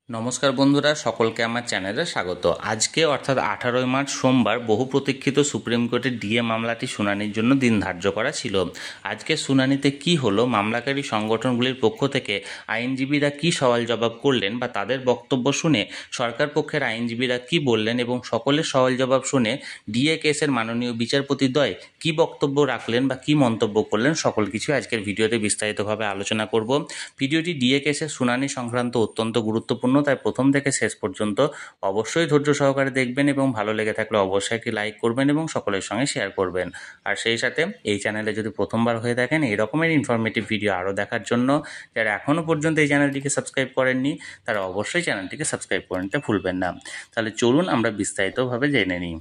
নমস্কার বন্ধুরা, সকলকে আমার চ্যানেলে স্বাগত। আজকে অর্থাৎ 18 মার্চ সোমবার বহু প্রতীক্ষিত সুপ্রিম কোর্টের ডিএ মামলাটি শুনানির জন্য দিন ধার্য করা ছিল। আজকে শুনানিতে কি হলো, মামলাকারী সংগঠনগুলির পক্ষ থেকে আইনজীবীরা কি সওয়াল জবাব করলেন বা তাদের বক্তব্য শুনে সরকার পক্ষের আইনজীবীরা কি বললেন এবং সকলের সওয়াল জবাব শুনে ডিএ কেসের মাননীয় বিচারপতিদ্বয় কি বক্তব্য রাখলেন বা কি মন্তব্য করলেন, সকল কিছু আজকের ভিডিওতে বিস্তারিতভাবে আলোচনা করব। ভিডিওটি ডিএ কেসের শুনানি সংক্রান্ত অত্যন্ত গুরুত্বপূর্ণ, তাই প্রথম থেকে শেষ পর্যন্ত অবশ্যই ধৈর্য সহকারে দেখবেন এবং ভালো লেগে থাকলে অবশ্যই একটি লাইক করবেন এবং সকলের সঙ্গে শেয়ার করবেন। আর সেই সাথে এই চ্যানেলে যদি প্রথমবার হয়ে থাকেন এই রকমের ইনফরমেটিভ ভিডিও আরও দেখার জন্য যারা এখনও পর্যন্ত এই চ্যানেলটিকে সাবস্ক্রাইব করেননি তারা অবশ্যই চ্যানেলটিকে সাবস্ক্রাইব করে নিতে ভুলবেন না। তাহলে চলুন আমরা বিস্তারিতভাবে জেনে নিই।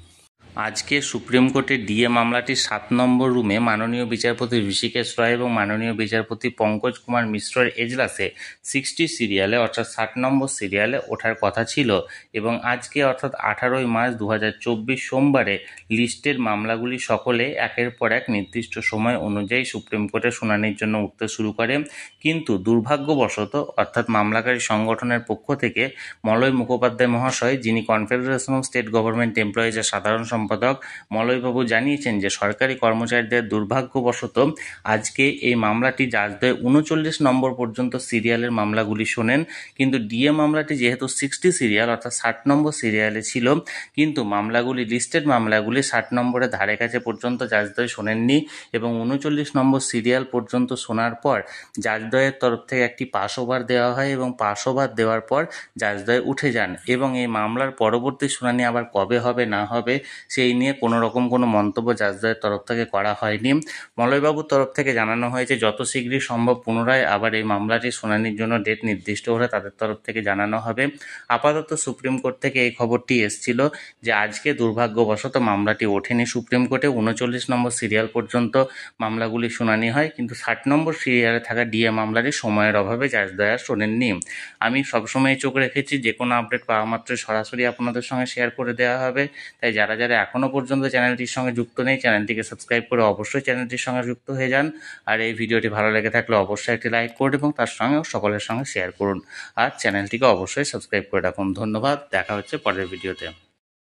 আজকে সুপ্রিম কোর্টের ডিএ মামলাটির 7 নম্বর রুমে মাননীয় বিচারপতি ঋষিকেশ রয় এবং মাননীয় বিচারপতি পঙ্কজ কুমার মিশ্রের এজলাসে 60 সিরিয়ালে অর্থাৎ 60 নম্বর সিরিয়ালে ওঠার কথা ছিল এবং আজকে অর্থাৎ 18 মার্চ 2024 সোমবারে লিস্টের মামলাগুলি সকলে একের পর এক নির্দিষ্ট সময় অনুযায়ী সুপ্রিম কোর্টে শুনানির জন্য উঠতে শুরু করে। কিন্তু দুর্ভাগ্যবশত অর্থাৎ মামলাকারী সংগঠনের পক্ষ থেকে মলয় মুখোপাধ্যায় মহাশয়, যিনি কনফেডারেশন অফ স্টেট গভর্নমেন্ট এমপ্লয়িজের সাধারণ সম্পাদক, মলয়বাবু জানিয়েছেন যে সরকারি কর্মচারীদের দুর্ভাগ্যবশত আজকে এই মামলাটি জাজদ্বয় 39 নম্বর পর্যন্ত সিরিয়ালের মামলাগুলি শোনেন, কিন্তু ডিএ মামলাটি যেহেতু 60 সিরিয়াল অর্থাৎ 60 নম্বর সিরিয়ালে ছিল, কিন্তু মামলাগুলি লিস্টেড মামলাগুলি 60 নম্বরের ধারে কাছে পর্যন্ত জাজদ্বয় শোনেননি এবং 39 নম্বর সিরিয়াল পর্যন্ত শোনার পর জাজদ্বয়ের তরফ থেকে একটি পাস ওভার দেওয়া হয় এবং পাস ওভার দেওয়ার পর জাজদ্বয় উঠে যান এবং এই মামলার পরবর্তী শুনানি আবার কবে হবে না হবে সেই নিয়ে কোনো রকম কোনো মন্তব্য জাজদ্বয়ের তরফ থেকে করা হয়নি। মলয়বাবুর তরফ থেকে জানানো হয়েছে যত শীঘ্রই সম্ভব পুনরায় আবার এই মামলাটি শুনানির জন্য ডেট নির্দিষ্ট হলে তাদের তরফ থেকে জানানো হবে। আপাতত সুপ্রিম কোর্ট থেকে এই খবরটি এসেছিল যে আজকে দুর্ভাগ্যবশত মামলাটি ওঠেনি সুপ্রিম কোর্টে। 39 নম্বর সিরিয়াল পর্যন্ত মামলাগুলি শুনানি হয়, কিন্তু 60 নম্বর সিরিয়ালে থাকা ডিএ মামলাটি সময়ের অভাবে জাজদ্বয় আর শোনেননি। আমি সবসময় চোখ রেখেছি যে কোনো আপডেট পাওয়া মাত্রই সরাসরি আপনাদের সঙ্গে শেয়ার করে দেওয়া হবে, তাই যারা যারা এখনও পর্যন্ত চ্যানেলটির সঙ্গে যুক্ত নেই চ্যানেলটিকে সাবস্ক্রাইব করে অবশ্যই চ্যানেলটির সঙ্গে যুক্ত হয়ে যান। আর এই ভিডিওটি ভালো লেগে থাকলে অবশ্যই একটি লাইক করুন এবং তার সঙ্গে সকলের সঙ্গে শেয়ার করুন আর চ্যানেলটিকে অবশ্যই সাবস্ক্রাইব করে রাখুন। ধন্যবাদ, দেখা হচ্ছে পরের ভিডিওতে।